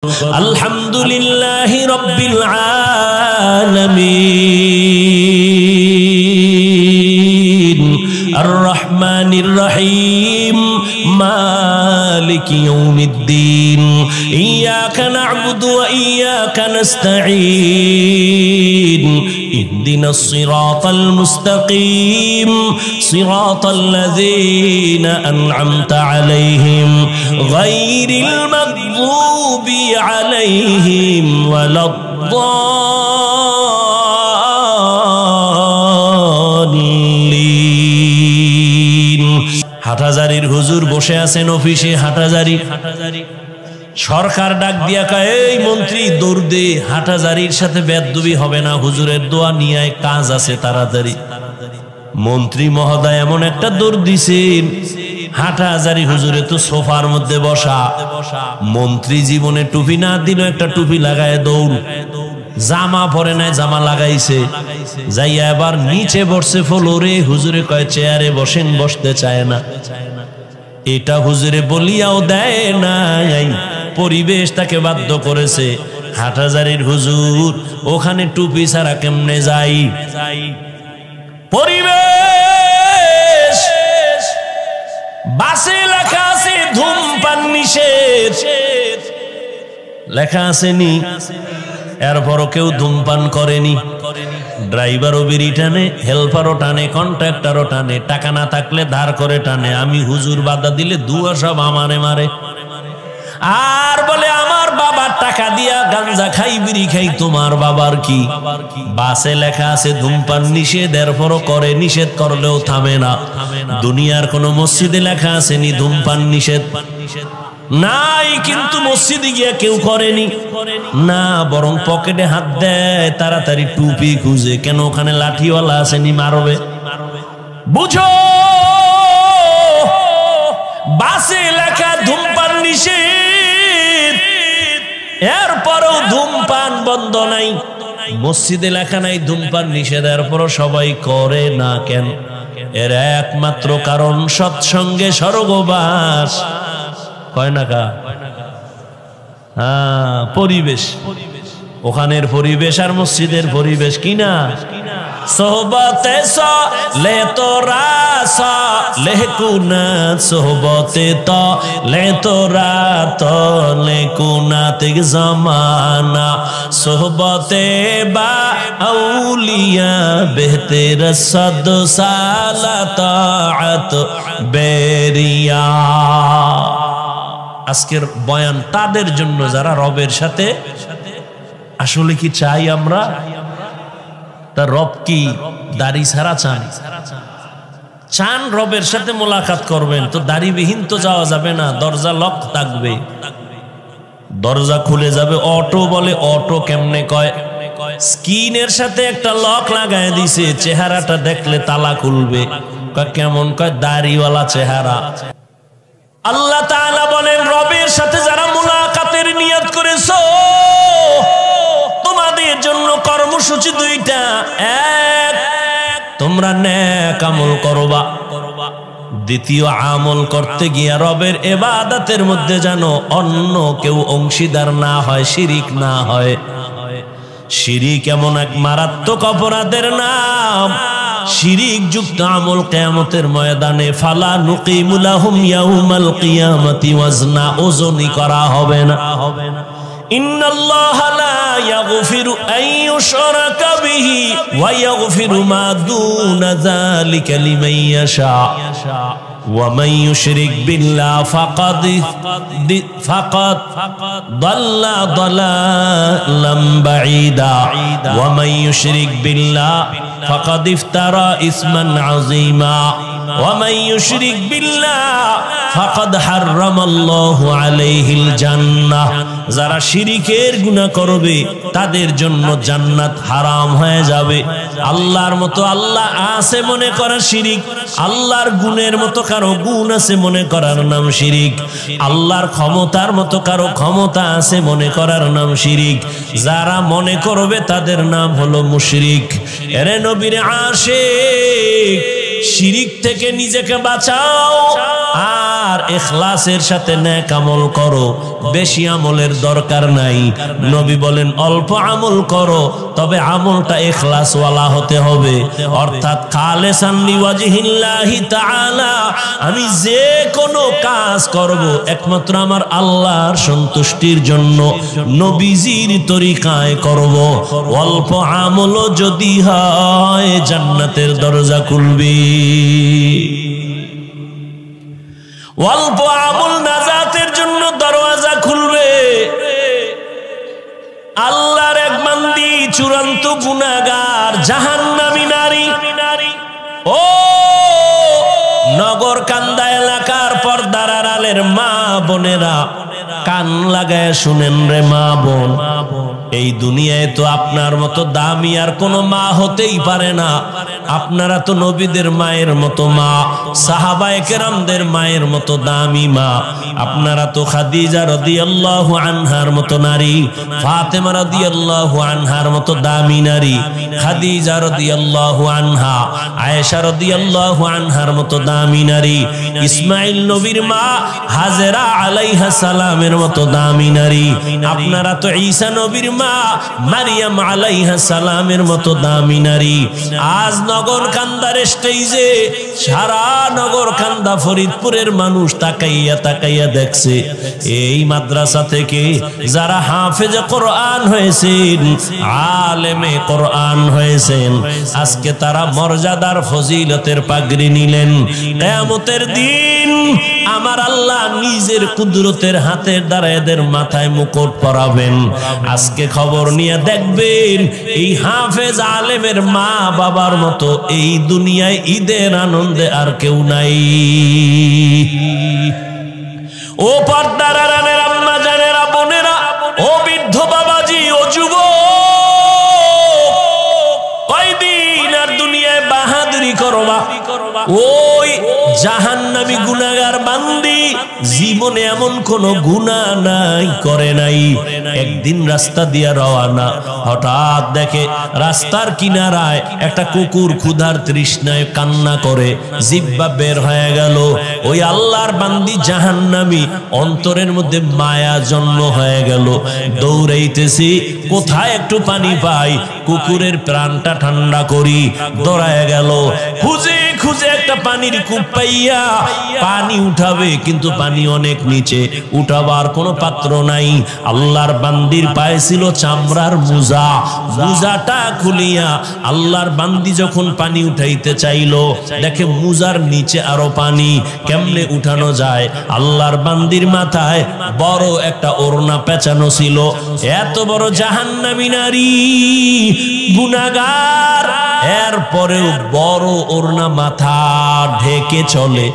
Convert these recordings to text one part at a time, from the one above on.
আলহামদুলিল্লাহি রাব্বিল আলামিন আর রহমানির রহিম মালিকি ইয়াউমিদ্দিন ইয়াকা না'বুদু ওয়া ইয়াকা নাস্তাঈন ইহদিনাস সিরাতাল মুস্তাকিম সিরাতাল লাযীনা আন'আমতা আলাইহিম গায়রিল মাগযুবি আলাইহিম ওয়ালাদ-দাল্লিন। হাটহাজারীর হুজুর বসে আছেন অফিসে। হাটহাজারী সরকার ডাক দিয়া কয়, এই মন্ত্রী দৌড় দে, হাটহাজারীর সাথে বেদবি হবে না, হুজুরের দোয়া নিয়ে কাজ আছে তাড়াতাড়ি। মন্ত্রী মহোদয় এমন একটা দৌড় দিছেন, হাটহাজারী হুজুরে তো সোফার মধ্যে বসা। মন্ত্রী জীবনে টুপি না দিল, একটা টুপি লাগায় দৌড়। জামা পরে নাই, জামা লাগাইছে, যাইয়া এবার নিচে বসছে ফ্লোরে। হুজুরে কয় চেয়ারে বসেন, বসতে চায় না। এটা হুজুরে বলিয়াও দেয় নাই, পরিবেশ তাকে বাধ্য করেছে। হাটহাজারীর হুজুর ওখানে টুপি ছাড়া কেমনে যাই? পরিবেশ বাসে লেখা আছে ধূমপান নিষেধ, লেখা আছে নি, এরপরও কেউ ধূমপান করেনি। ড্রাইভারও বিড়ি টানে, হেল্পারও টানে, কন্ট্রাক্টরও টানে, টাকা না থাকলে ধার করে টানে। আমি হুজুর বাধা দিলে দুয়া সব আমারে মারে, আর বলে আমার বাবার টাকা দিয়া গাঞ্জা খাই, বিড়ি খাই, তোমার বাবার কি? বাসে লেখা আছে ধূমপান নিষেধ, এরপরও করে। নিষেধ করলেও থামে না। দুনিয়ার কোন মসজিদে লেখা আছে নি ধূমপান নিষেধ? নাই, কিন্তু মসজিদে গিয়া কেউ করেনি না, বরং পকেটে হাত দেয়, তাড়াতাড়ি টুপি খুঁজে। কেন? ওখানে লাঠিওয়ালা আসেনি, মারবে। বুঝো, বাসে লেখা ধূমপান নিষেধ, এরপরও ধূমপান বন্ধ নাই। মসজিদে লেখা নাই ধূমপান নিষেধ, এরপরও সবাই করে না। কেন? এর একমাত্র কারণ সৎসঙ্গে স্বর্গবাস। কয় না কা? হ্যাঁ, পরিবেশ। ওখানের পরিবেশ আর মসজিদের পরিবেশ কিনা? সোহবতে লে তোরা লে কুনাত, সোহবতে তো লে তোরা তো লে কুনাত জামানা, সোহবতে বা আউলিয়া বেহতের সদ সালাত বেরিয়া। আজকের বয়ান তাদের জন্য যারা রবের সাথে আসলে কি চাই আমরা? তার রব কি দাড়ি ছাড়া চান? চান রবের সাথে মোলাকাত করবেন, তো দাড়িবিহীন তো যাওয়া যাবে না। দরজা লক থাকবে, দরজা খুলে যাবে। অটো বলে, অটো কেমনে কয়? স্ক্রিনের সাথে একটা লক লাগায় দিছে, চেহারাটা দেখলে তালা খুলবে। কেমন? কয় দাড়িওয়ালা চেহারা। আল্লাহ তাআলা বলেন, রবের সাথে যারা মুলাকাতের নিয়ত করেছো, তোমাদের জন্য কর্মসূচি দুইটা। এক, তোমরা নেক আমল করবা। দ্বিতীয়, আমল করতে গিয়া রবের ইবাদতের মধ্যে যেন অন্য কেউ অংশীদার না হয়, শিরিক না হয়। শিরিক এমন এক মারাত্মক অপরাধের নাম, শিরিক যুক্ত আমল কিয়ামতের ময়দানে ফালা নুকিমু লাহুম ইয়াউমাল কিয়ামাতি ওয়াজনা, ওজনই করা হবে না। ইন্নাল্লাহা লা ইয়াগফিরু আন ইউশরাকা বিহি ওয়া ইয়াগফিরু মা দুনা যালিকা লিমান ইয়াশা ওয়া মান ইউশরিক বিল্লাহি ফাকাদ দাল্লা দালালাম বাঈদা ওয়া মান ইউশরিক বিল্লাহি ফাকাদ ইফতারা ইসমান আযীমা ওয়া মান ইউশরিক বিল্লাহি ফাকাদ হারামাল্লাহু আলাইহিল জান্নাহ। যারা শিরিকের গুনাহ করবে তাদের জন্য জান্নাত হারাম হয়ে যাবে। আল্লাহর মতো আল্লাহ আছে মনে করা শিরিক, আল্লাহর গুণের মতো কারো গুণ আছে মনে করার নাম শিরিক, আল্লাহর ক্ষমতার মতো কারো ক্ষমতা আছে মনে করার নাম শিরিক। যারা মনে করবে তাদের নাম হলো মুশরিক। এরে নবীর আশিক, শিরিক থেকে নিজেকে বাঁচাও আর ইখলাসের সাথে নেক আমল করো। বেশি আমলের দরকার নাই। নবী বলেন অল্প আমল করো, তবে আমলটা ইখলাসওয়ালা হতে হবে, অর্থাৎ খালিসান লিওয়াজহিল্লাহি তাআলা। আমি যে কোনো কাজ করব একমাত্র আমার আল্লাহর সন্তুষ্টির জন্য, নবীজির তরিকায় করব। অল্প আমলও যদি হয় জান্নাতের দরজা খুলবে। অল্প আমল নাজাতের জন্য দরওয়াজা খুলবে। আল্লাহর এক বান্দি চূড়ান্ত গুনাহগার জাহান্নামী নারী। ও নগরকান্দা এলাকার পর্দার আড়ালের মা বোনেরা, কান লাগায় শুনেন রে মা বোন, এই দুনিয়ায় তো আপনার মতো দামি আর কোনো মা হতেই পারে না। আপনারা তো নবীদের মায়ের মতো মা, সাহাবায়ে কেরামদের মায়ের মতো দামি মা। আপনারা তো খাদিজা রাদিয়াল্লাহু আনহার মতো নারী, ফাতেমা রাদিয়াল্লাহু আনহার মতো দামি নারী, খাদিজা রাদিয়াল্লাহু আনহা, আয়েশা রাদিয়াল্লাহু আনহার মতো দামি নারী, ইসমাইল নবীর মা হাজেরা আলাইহা সালামের মতো দামি নারী। আপনারা তো ঈসা নবীর মা মারিয়াম আলাইহা সালামের মতো দামি নারী। আজ নগরকান্দার স্টেজে সারা নগরকান্দা ফরিদপুরের মানুষ তাকাইয়া তাকাইয়া দেখছে এই মাদ্রাসা থেকে যারা হাফেজে কোরআন হয়েছেন, আলেমে কোরআন হয়েছেন, আজকে তারা মর্যাদার ফজিলতের পাগড়ি নিলেন। কিয়ামতের দিন আমার আল্লাহ নিজের কুদরতের হাতের দ্বারা এদের মাথায় মুকুট পরাবেন। আজকে খবর নিয়ে দেখবেন এই হাফেজ আলেমের মা বাবার মতো এই দুনিয়ায় ঈদের আনন্দে আর কেউ নাই। ও পর্দার আড়ালের আম্মা জানেরা, বোনেরা, ও বৃদ্ধ বাবাজি, ও যুবক, কয়দিন আর দুনিয়ায় বাহাদুরি করবা? ওই জাহান্নামী গুনাহগার বান্দি জীবনে এমন কোন গুনাহ নাই করে নাই। একদিন রাস্তা দিয়া রওয়ানা, হঠাৎ দেখে রাস্তার কিনারায় একটা কুকুর ক্ষুধার তৃষ্ণায় কান্না করে, জিহ্বা বের হয়ে গেল। ওই আল্লাহর বান্দি জাহান্নামী, অন্তরের মধ্যে মায়া জন্ম হয়ে গেল। দৌড়াইতেছি, কোথায় একটু পানি পাই, কুকুরের প্রাণটা ঠান্ডা করি। দৌড়ায় গেল, খুঁজে খুঁজে একটা পানির কূপ পাইয়া পানি উঠাবে, কিন্তু পানি অনেক নিচে, উঠাবার কোনো পাত্র নাই। আল্লাহর বান্দির পায়ে ছিল চামড়ার মোজা, মোজাটা খুলিয়া আল্লাহর বান্দি যখন পানি উঠাইতে চাইল, দেখে মোজার নিচে আরো পানি, কেমনে উঠানো যায়? আল্লাহর বান্দির মাথায় বড় একটা ওড়না পেঁচানো ছিল। এত বড় জাহান্নামী নারী, গুনাহগার, এরপরেও বড় ওড়না মাথা ঢেকে চলে।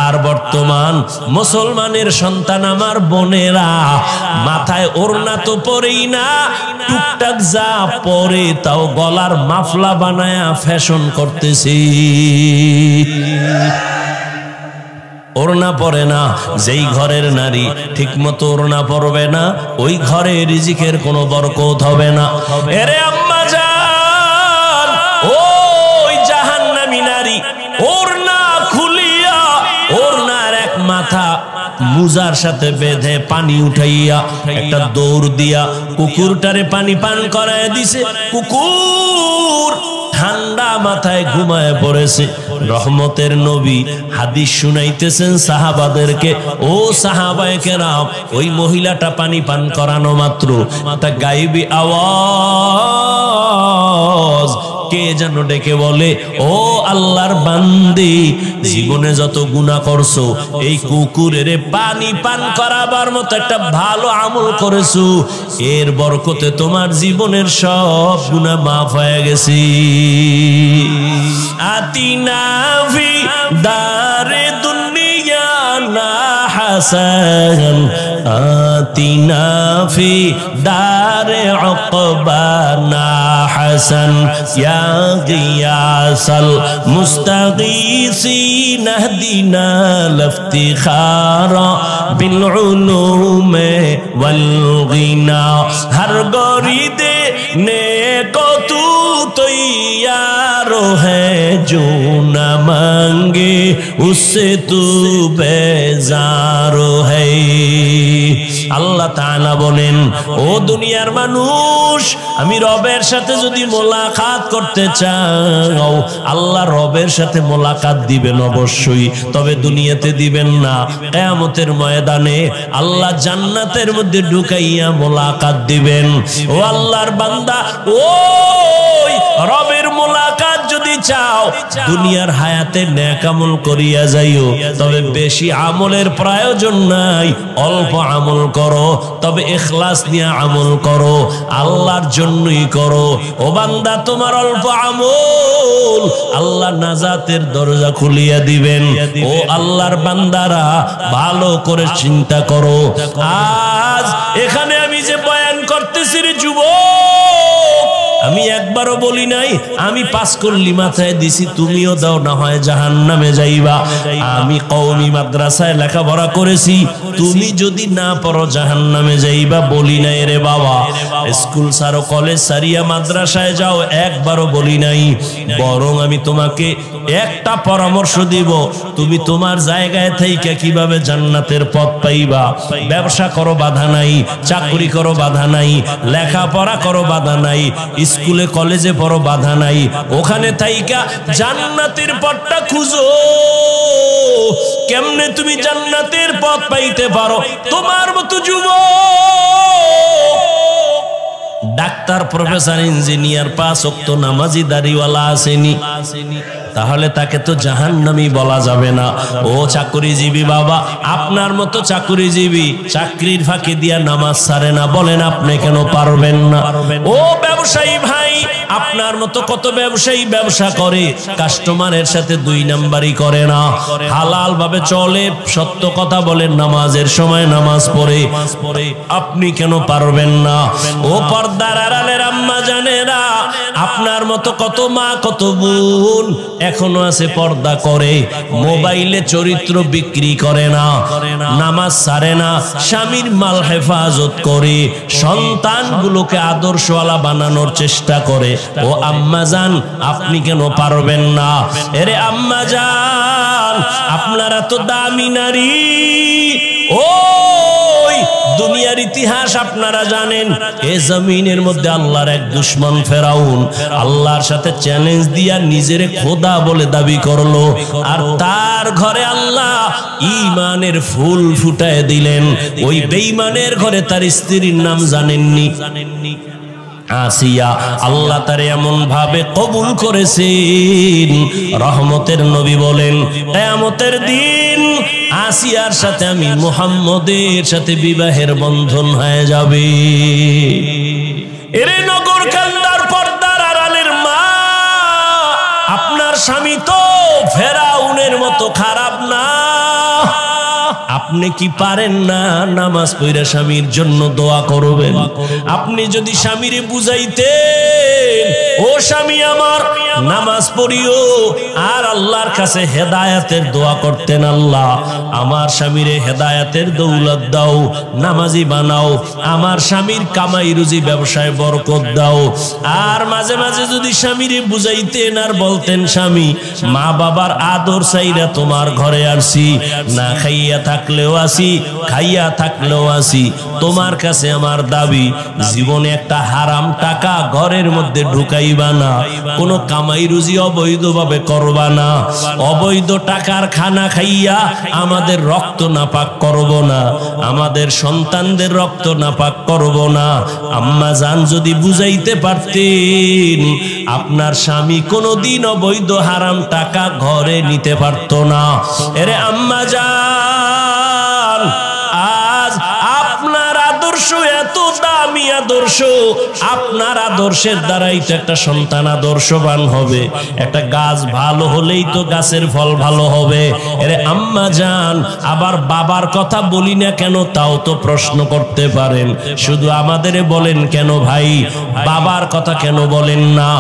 আর বর্তমান মুসলমানের সন্তান আমার বোনেরা মাথায় ওড়না তো পরেই না, টুকটাক যা পরে তাও গলার মাফলা বানায়া ফ্যাশন করতেছি। ওড়না পরে না। যেই ঘরের নারী ঠিক মতো ওড়না পরবে না, ওই ঘরে রিজিকের কোনো বরকত হবে না। এরে আম্মা জান, ওই জাহান্নামী নারী ওড়না খুলিয়া ওড়নার এক মাথা মুজার সাথে বেঁধে পানি উঠাইয়া একটা দৌড় দিয়া কুকুরটারে পানি পান করায় দিছে। কুকুর ঠান্ডা মাথায় ঘুমায় পড়েছে। রহমতের নবী হাদিস শুনাইতেছেন সাহাবাদেরকে, ও সাহাবায়ে কেরাম, ওই মহিলাটা পানি পান করানো মাত্র একটা গায়েবী আওয়াজ কে যেন ডেকে বলে, ও আল্লাহর বান্দি, জীবনে যত গুনাহ করছো এই কুকুরের পানি পান করাবার মতো একটা ভালো আমল করেছো, এর বরকতে তোমার জীবনের সব গুনাহ মাফ হয়ে গেছে। আতিনা ফি দারে দুনিয়া না হাসান, আতিনা ফি দারে উকবা না হাসান, ইয়া গিয়াসাল মুস্তাগীসিন ইহদিনা লিফতিখারা বিল উলুম ওয়াল গিনা। হর গরিদে नेको तू तैयार है जो न मांगे उससे तू बेजार है। আল্লাহ তাআলা বলেন, ও দুনিয়ার মানুষ, আমি রবের সাথে যদি মোলাকাত করতে চাও, আল্লাহ রবের সাথে মোলাকাত দিবেন অবশ্যই, তবে দুনিয়াতে দিবেন না। কিয়ামতের ময়দানে আল্লাহ জান্নাতের মধ্যে ঢুকাইয়া মোলাকাত দিবেন। ও আল্লাহর বান্দা, ওই রবের মোলাকাত যদি চাও, দুনিয়ার হায়াতে নেক আমল করিয়া যাইও, তবে বেশি আমলের প্রয়োজন নাই, অল্প আমল করো, তবে ইখলাস নিয়ে আমল করো, আল্লাহর জন্যই করো। ও বান্দা, তোমার অল্প আমল আল্লাহ নাজাতের দরজা খুলিয়া দিবেন। ও আল্লাহর বান্দারা, ভালো করে চিন্তা করো। আজ এখানে আমি যে বয়ান করতেছি রে যুবক, আমি একবারও বলি নাই আমি পাস করলি মাথায় দিছি তুমিও দাও, না হয় জাহান্নামে যাইবা। আমি কওমি মাদ্রাসায় লেখাপড়া করেছি, তুমি যদি না পড়ো জাহান্নামে যাইবা বলি নাই রে বাবা। স্কুল সারো, কলেজ সারিয়া মাদ্রাসায় যাও, একবারও বলি নাই। বরং আমি তোমাকে একটা পরামর্শ দিব, তুমি তোমার জায়গায় থেকে কিভাবে জান্নাতের পথ পাইবা। ব্যবসা করো, বাধা নাই। চাকরি করো, বাধা নাই। লেখাপড়া করো, বাধা নাই। স্কুলে কলেজে পড়ো, বাধা নাই। ওখানে থাইকা জান্নাতের পথটা খুঁজো। কেমনে তুমি জান্নাতের পথ পাইতে পারো? তোমার মতো যুবক, ডাক্তার, প্রফেসর, ইঞ্জিনিয়ার, 5 ওয়াক্ত নামাজি দাড়িওয়ালা আসেনি, তাহলে তাকে তো জাহান্নামী বলা যাবে না। ও চাকরিজীবী বাবা, আপনার মতো চাকরিজীবী চাকরির ফাঁকি দিয়া নামাজ ছাড়ে না, বলেন আপনি কেন পারবেন না? ও ব্যবসায়ী ভাই, আপনার মতো কত ব্যবসায়ী ব্যবসা করে, কাস্টমারের সাথে 2 নাম্বারই করে না, হালাল ভাবে চলে, সত্য কথা বলেন, নামাজের সময় নামাজ পড়ে, আপনি কেন পারবেন না? ও পর্দার আড়ালের আম্মা জানেরা, আপনার মতো কত মা, কত বোন এখনো আছে পর্দা করে, মোবাইলে চরিত্র বিক্রি করে না, নামাজ ছাড়ে না, স্বামীর মাল হেফাজত করে, সন্তানগুলোকে আদর্শওয়ালা বানানোর চেষ্টা করে। ও আম্মা জান, আপনি কেন পারবেন না? এরে আম্মা জান, আপনারা তো দামি নারী। ওই দুনিয়ার ইতিহাস আপনারা জানেন, এ জমিনের মধ্যে আল্লাহর এক দুশমন ফেরাউন আল্লাহর সাথে চ্যালেঞ্জ দিয়া নিজের খোদা বলে দাবি করলো, আর তার ঘরে আল্লাহ ঈমানের ফুল ফুটায় দিলেন। ওই বেঈমানের ঘরে তার স্ত্রীর নাম জানেননি? আসিয়া। আল্লাহ তারে এমন ভাবে কবুল করেছেন, রহমতের নবী বলেন, কিয়ামতের দিন আসিয়ার সাথে আমি মুহাম্মদের সাথে বিবাহের বন্ধন হয়ে যাবে। এরে নগর কান্দার পর্দার আড়ালের মা, আপনার স্বামী তো ফেরাউনের মতো খারাপ না। আপনি কি পারেন না নামাজ পড়া স্বামীর জন্য দোয়া করবেন? আপনি যদি স্বামীরে বুঝাইতেন, ও স্বামী আমার নামাজ পড়িও, আর আল্লাহর কাছে হেদায়েতের দোয়া করতেন, আল্লাহ আমার স্বামীরে হেদায়েতের দৌলত দাও, নামাজি বানাও, আমার স্বামীর কামাই রুজি ব্যবসায় বরকত দাও। আর মাঝে মাঝে যদি স্বামীরে বুঝাইতেন আর বলতেন, স্বামী মা বাবার আদর চাইরা তোমার ঘরে আসছি, না খাইয়া থাকলেও আসি, খাইয়া থাকলেও আসি, তোমার কাছে আমার দাবি, জীবনে একটা হারাম টাকা ঘরের মধ্যে ঢুকাইবা না, কোনো কামাই রুজি অবৈধভাবে করবা না, অবৈধ টাকার খানা খাইয়া আমাদের রক্ত নাপাক করব না, আমাদের সন্তানদের রক্ত নাপাক করব না। আম্মা জান যদি বুঝাইতে পারতেন, আপনার স্বামী কোনোদিন অবৈধ হারাম টাকা ঘরে নিতে পারত না। এরে আম্মা জান, আজ আপনার আদর্শ এত দামি আদর্শ, আপনার আদর্শের দ্বারাই তো একটা সন্তান আদর্শবান হবে। একটা গাছ ভালো হলেই তো গাছের ফল ভালো হবে। এরে আম্মা জান, আবার বাবার কথা বলি না কেন তাও তো প্রশ্ন করতে পারেন। শুধু আমাদের বলেন কেন ভাই, বাবার কথা কেন বলেন না?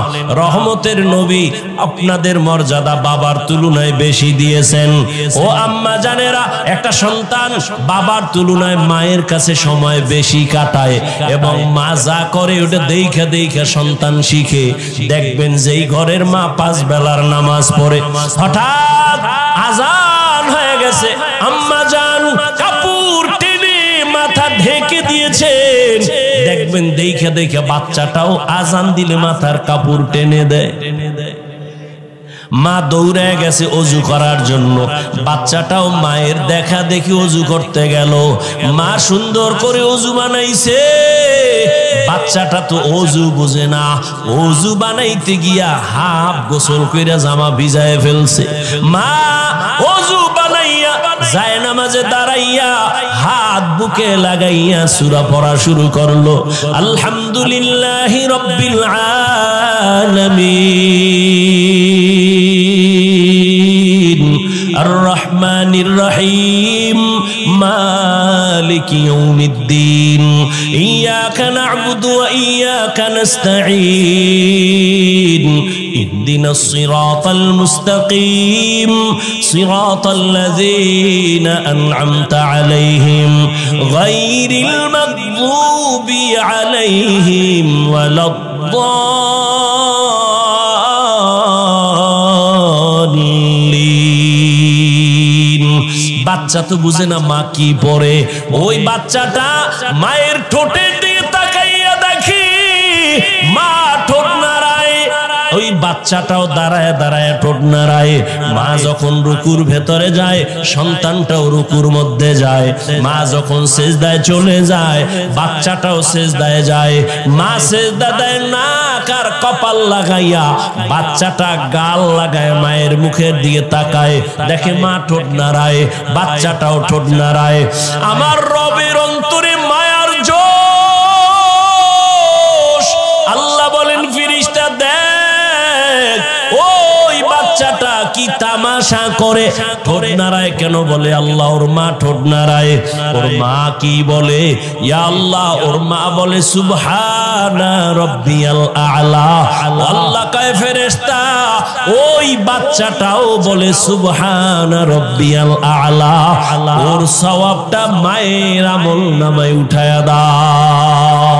রহমতের নবী আপনাদের মর্যাদা বাবার তুলনায় বেশি দিয়েছেন। ও আম্মা জানেরা, একটা সন্তান বাবার তুলনায় মায়ের কাছে সময় বেশি কাটায় এবং মা যা করে ওটা দেখা দেখা সন্তান শিখে। দেখবেন যেই ঘরের মা 5 বেলার নামাজ পড়ে, হঠাৎ আজান হয়ে গেছে, আম্মা জান কাপড় টেনে মাথা ঢেকে দিয়েছেন, দেখবেন দেখা দেখা বাচ্চাটাও আজান দিলে মাথার কাপড় টেনে দেয়। মা দৌড়ে গেছে অজু করার জন্য, বাচ্চাটাও মায়ের দেখা দেখি অজু করতে গেল। মা সুন্দর করে অজু বানাইছে, বাচ্চাটা তো অজু বুঝে না, অজু বানাইতে গিয়া হাফ গোসল কইরা জামা ভিজায় ফেলছে। মা অজু বানাইয়া যায় নামাজে দাঁড়াইয়া হাত বুকে লাগাইয়া সূরা পড়া শুরু করলো, আলহামদুলিল্লাহি রাব্বিল আলামিন আর রহমানির রহিম মালিকি ইয়াউমিদ্দিন ইয়াকা না'বুদু ওয়া ইয়াকা নাস্তাঈন ইহদিনাস সিরাতাল মুস্তাকিম সিরাতাল লাযীনা আন'আমতা আলাইহিম গায়রিল মাগযুবি আলাইহিম ওয়ালাদ-দাল্লিন। বাচ্চা তো বুঝে না মা কি পড়ে। ওই বাচ্চাটা মায়ের ঠোঁটের দিকে তাকাইয়া দেখি মা ঠোঁট নাড়ায়, ওই বাচ্চাটাও দাঁড়ায় দাঁড়ায় ঠোঁট নাড়ায়। মা যখন রুকুর ভেতরে যায়, সন্তানটাও রুকুর মধ্যে যায়। মা যখন সেজদায় চলে যায়, বাচ্চাটাও সেজদায় যায়। মা সেজদা দেয় নাক আর কপাল লাগাইয়া, বাচ্চাটা গাল লাগায় মায়ের মুখের দিকে তাকায়, দেখে মা ঠোঁট নাড়ায়, বাচ্চাটাও ঠোঁট নাড়ায়। আমার রবের অন্তরে মায়ার জোশ। আল্লাহ বলেন, ফেরেশতা দেখ ওই বাচ্চাটা কি তামাশা করে, ঠোঁট নাড়ায় কেন? বলে আল্লাহ ওর মা ঠোঁট নাড়ায়। ওর মা কি বলে? ইয়া আল্লাহ। ওর মা বলে সুবহানা রাব্বিয়াল আ'লা। আল্লাহ কয় ফেরেশতা ওই বাচ্চাটাও বলে সুবহানা রাব্বিয়াল আ'লা। ওর সওয়াবটা মায়ের আমলনামায় উঠায়া দাও।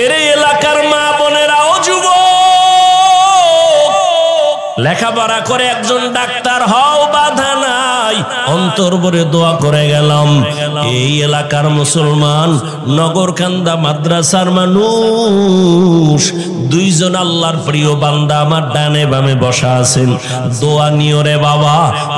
এর এলাকার মা বোনেরা ও যুবক, লেখাপড়া করে একজন ডাক্তার হও, বাধা নাই, অন্তর ভরে দোয়া করে গেলাম। এই এলাকার মুসলমান, নগরকান্দা মাদ্রাসার মানুষ, 2 জন আল্লাহর প্রিয় বান্দা আমার ডানে বামে বসা আছেন। দোয়া নিও রে বাবা।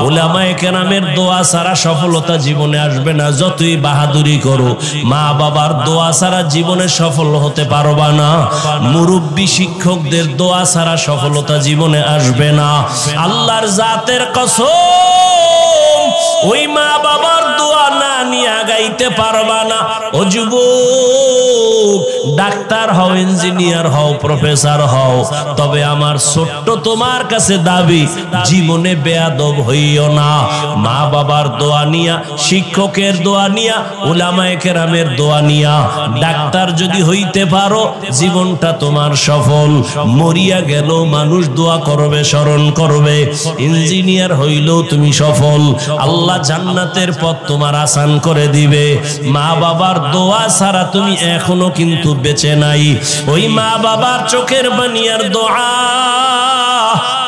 উলামায়ে কেরামের দোয়া ছাড়া সফলতা জীবনে আসবে না। যতই বাহাদুরি করো, মা বাবার দোয়া ছাড়া জীবনে সফল হতে পারবা না। মুরব্বী শিক্ষকদের দোয়া ছাড়া সফলতা জীবনে আসবে না। আল্লাহর জাতের কসম, ওই মা বাবার দোয়া না নিয়ে আগাইতে পারবা না। ও যুবক, ডাক্তার হও, ইঞ্জিনিয়ার হও, প্রফেসর হও, তবে আমার ছোট্ট তোমার কাছে দাবি, জীবনে বেয়াদব হইও না। মা বাবার দোয়া নিয়া, শিক্ষকের দোয়া নিয়া, উলামায়ে কেরামের দোয়া নিয়া ডাক্তার যদি হইতে পারো, জীবনটা তোমার সফল। মরিয়া গেল মানুষ দোয়া করবে, স্মরণ করবে। ইঞ্জিনিয়ার হইলেও তুমি সফল। আল্লাহ জান্নাতের পথ তোমার আসান করে দিবে। মা বাবার দোয়া ছাড়া তুমি এখনো কিন্তু বেঁচে নাই। ওই মা বাবার চোখের বানিয়ার দোয়া,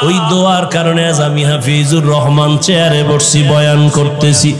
ওই দোয়ার কারণে আজ আমি হাফিজুর রহমান চেয়ারে বসছি, বয়ান করতেছি।